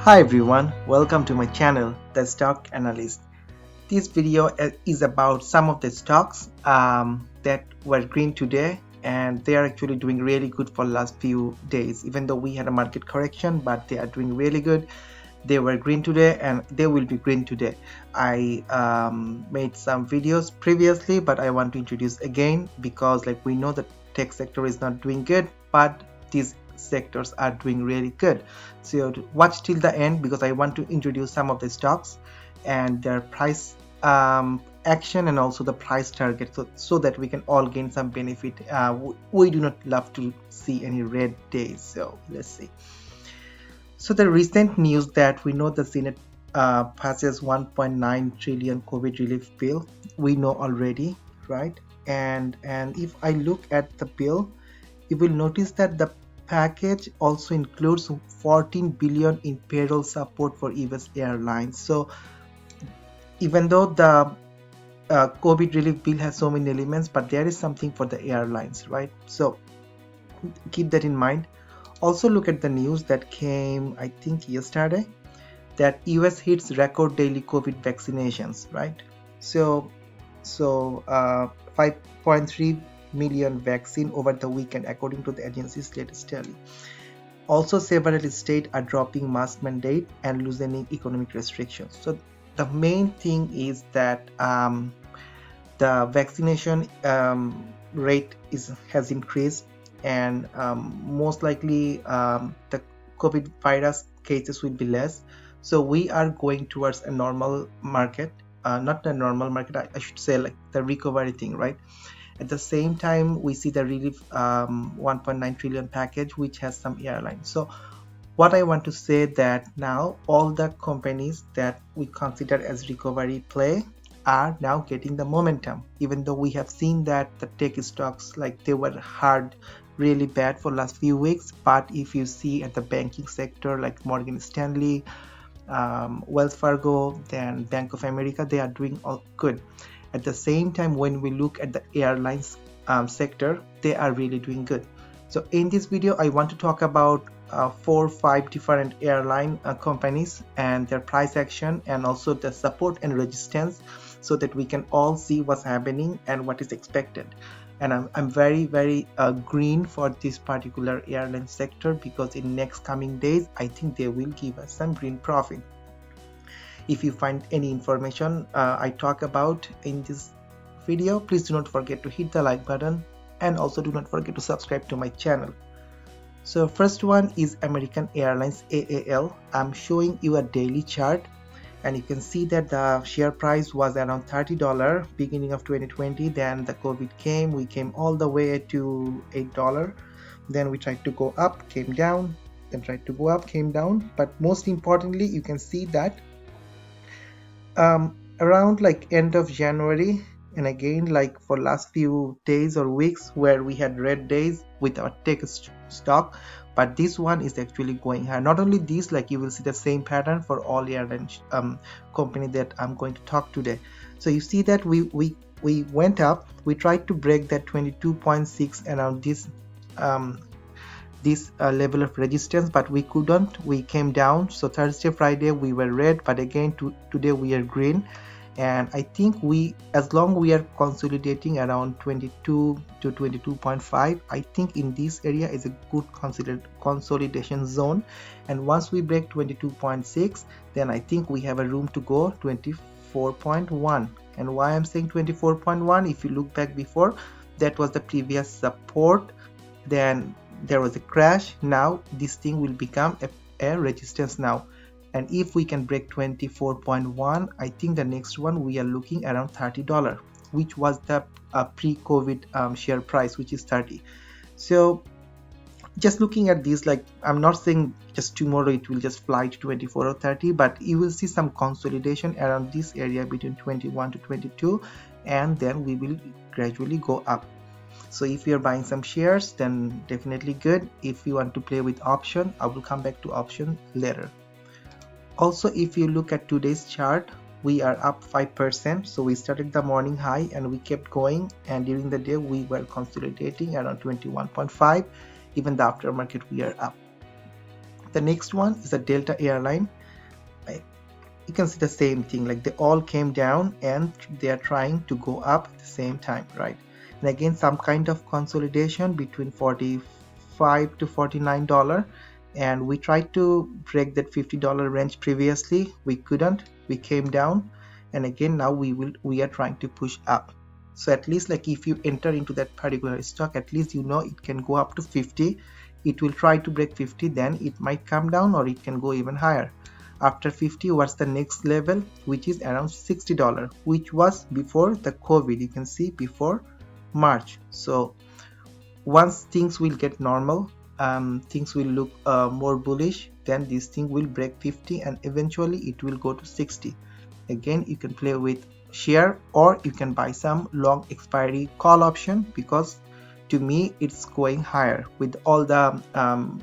Hi everyone, welcome to my channel, The Stock Analyst. This video is about some of the stocks that were green today, and they are actually doing really good for last few days. Even though we had a market correction, but they are doing really good. They were green today and they will be green today. I made some videos previously, but I want to introduce again because we know the tech sector is not doing good, but these sectors are doing really good. So watch till the end because I want to introduce some of the stocks and their price action and also the price target, so that we can all gain some benefit. We do not love to see any red days, so let's see. So the recent news that we know the Senate passes 1.9 trillion COVID relief bill, we know already, right? And if I look at the bill, you will notice that the package also includes 14 billion in payroll support for US airlines. So even though the COVID relief bill has so many elements, but there is something for the airlines, right? So keep that in mind. Also look at the news that came, I think, yesterday, that US hits record daily COVID vaccinations, right? So 5.3 million vaccine over the weekend, according to the agency's latest tally. Also, several states are dropping mask mandate and loosening economic restrictions. So the main thing is that the vaccination rate has increased, and most likely the COVID virus cases will be less. So we are going towards a normal market, not the normal market, I should say, like the recovery thing, right? At the same time, we see the relief 1.9 trillion package, which has some airlines. So what I want to say that now all the companies that we consider as recovery play are now getting the momentum, even though we have seen that the tech stocks, like, they were hard, really bad for last few weeks. But if you see at the banking sector, like Morgan Stanley, Wells Fargo, then Bank of America, they are doing all good. At the same time, when we look at the airlines sector, they are really doing good. So in this video, I want to talk about 4 or 5 different airline companies and their price action, and also the support and resistance, so that we can all see what's happening and what is expected. And I'm very green for this particular airline sector, because in next coming days, I think they will give us some green profit. If you find any information I talk about in this video, please do not forget to hit the like button, and also do not forget to subscribe to my channel. So first one is American Airlines, AAL. I'm showing you a daily chart, and you can see that the share price was around $30 beginning of 2020. Then the COVID came, we came all the way to $8. Then we tried to go up, came down, then tried to go up, came down. But most importantly, you can see that around end of January, and again for last few days or weeks, where we had red days with our tech stock, but this one is actually going higher. Not only this, you will see the same pattern for all airline company that I'm going to talk today. So you see that we went up, we tried to break that 22.6 around this level of resistance, but we couldn't. We came down. So Thursday, Friday we were red, but again today we are green. And I think as long we are consolidating around 22 to 22.5, I think in this area is a good consolidation zone. And once we break 22.6, then I think we have a room to go 24.1. And why I'm saying 24.1, if you look back before, that was the previous support, then there was a crash. Now this thing will become a resistance now, and if we can break 24.1, I think the next one we are looking around $30, which was the pre-COVID share price, which is 30. So just looking at this, I'm not saying just tomorrow it will just fly to 24 or 30, but you will see some consolidation around this area between 21 to 22, and then we will gradually go up. So if you're buying some shares, then definitely good. If you want to play with option, I will come back to option later. Also, if you look at today's chart, we are up 5%. So we started the morning high and we kept going, and during the day we were consolidating around 21.5. Even the aftermarket we are up. The next one is a Delta airline. you can see the same thing, like they all came down and they are trying to go up at the same time, right? And again, some kind of consolidation between 45 to $49, and we tried to break that $50 range previously. We couldn't, we came down, and again now we are trying to push up. So at least like if you enter into that particular stock, at least you know it can go up to 50. It will try to break 50, then it might come down, or it can go even higher. After 50, what's the next level, which is around $60, which was before the COVID, you can see before March. So once things will get normal, things will look more bullish, then this thing will break 50 and eventually it will go to 60. Again, you can play with share, or you can buy some long expiry call option, because to me it's going higher with all the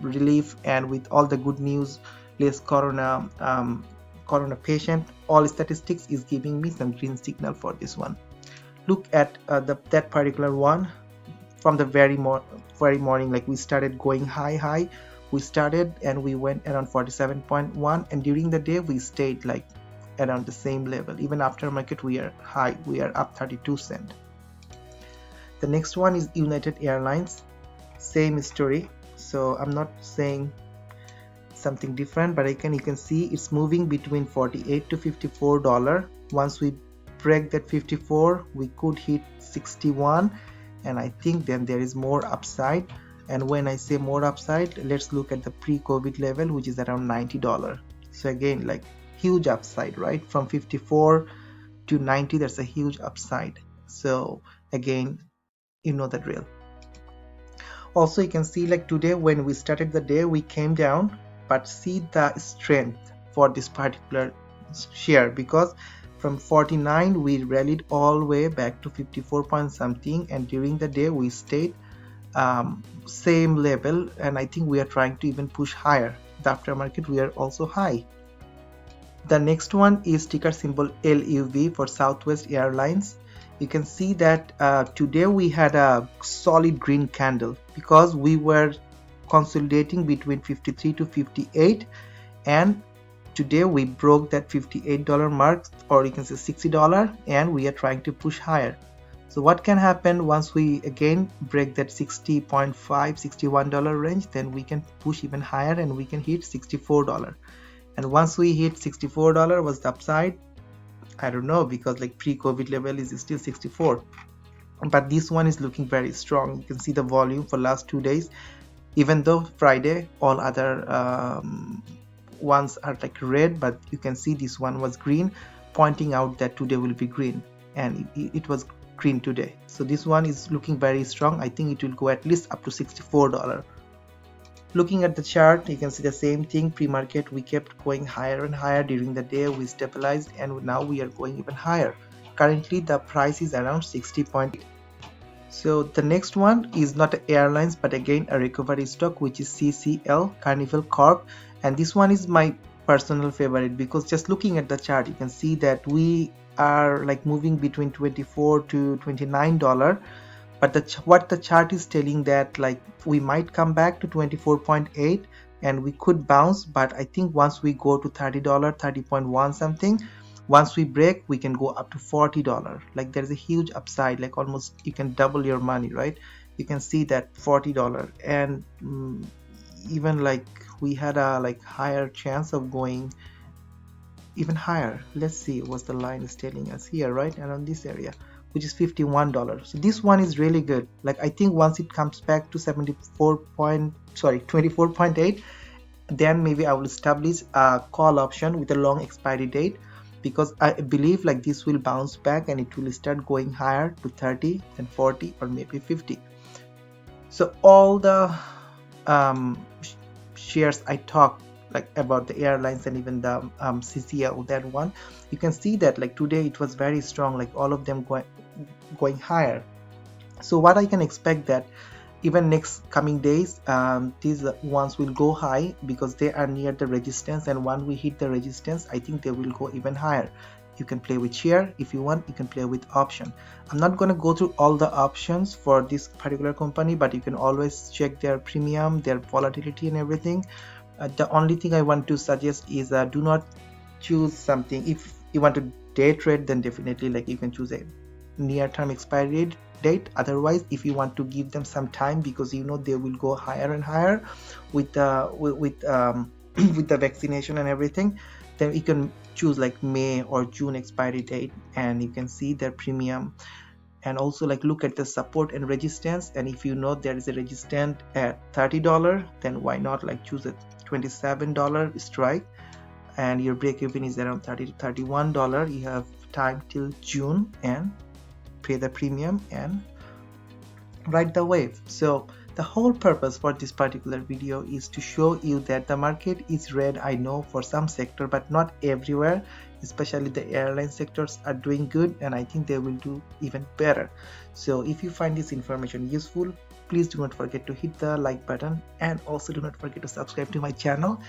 relief and with all the good news, less corona patient, all statistics is giving me some green signal for this one. Look at that particular one from the very morning, like we started going high. We started and we went around 47.1, and during the day we stayed like around the same level. Even after market we are high, we are up 32 cents. The next one is United Airlines, same story. So I'm not saying something different, but you can see it's moving between $48 to $54. Once we break that 54, we could hit 61, and I think then there is more upside. And when I say more upside, let's look at the pre-COVID level, which is around $90. So again, like huge upside, right? From 54 to 90, that's a huge upside. So again, you know the drill. Also, you can see like today when we started the day, we came down, but see the strength for this particular share, because from 49 we rallied all the way back to 54 point something, and during the day we stayed same level, and I think we are trying to even push higher. The aftermarket, we are also high. The next one is ticker symbol LUV for Southwest Airlines. You can see that today we had a solid green candle because we were consolidating between 53 to 58, and today we broke that $58 mark, or you can say $60, and we are trying to push higher. So what can happen once we again break that $60.5, $61 range? Then we can push even higher and we can hit $64. And once we hit $64, what's the upside? I don't know, because like pre-COVID level is still 64, but this one is looking very strong. You can see the volume for last 2 days, even though Friday all other ones are like red, but you can see this one was green, pointing out that today will be green, and it was green today. So this one is looking very strong. I think it will go at least up to $64. Looking at the chart, you can see the same thing. Pre-market we kept going higher and higher. During the day we stabilized, and now we are going even higher. Currently the price is around 60.8. So the next one is not airlines, but again a recovery stock, which is CCL, Carnival Corp, and this one is my personal favorite because just looking at the chart, you can see that we are like moving between $24 to $29, but what the chart is telling that like we might come back to 24.8 and we could bounce, but I think once we go to $30, 30.1 something, once we break we can go up to $40. Like there's a huge upside, like almost you can double your money, right? You can see that $40, and even like we had a like higher chance of going even higher. Let's see what the line is telling us here, right around this area, which is $51. So this one is really good. Like I think once it comes back to 24.8, then maybe I will establish a call option with a long expiry date, because I believe like this will bounce back and it will start going higher to 30 and 40 or maybe 50. So all the shares I talked like about the airlines and even the CCL, that one, you can see that like today it was very strong, like all of them going higher. So what I can expect that even next coming days, these ones will go high because they are near the resistance, and when we hit the resistance, I think they will go even higher. You can play with share if you want, you can play with option. I'm not going to go through all the options for this particular company, but you can always check their premium, their volatility and everything. The only thing I want to suggest is do not choose something. If you want to day trade, then definitely like you can choose a near-term expiry date. Otherwise, if you want to give them some time, because you know they will go higher and higher with the with with the vaccination and everything, then you can choose like May or June expiry date, and you can see their premium. And also like look at the support and resistance, and if you know there is a resistance at $30, then why not like choose a $27 strike, and your break even is around $30 to $31. You have time till June and pay the premium and ride the wave. So the whole purpose for this particular video is to show you that the market is red, I know, for some sector, but not everywhere. Especially the airline sectors are doing good, and I think they will do even better. So if you find this information useful, please do not forget to hit the like button, and also do not forget to subscribe to my channel.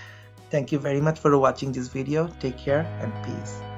Thank you very much for watching this video. Take care and peace.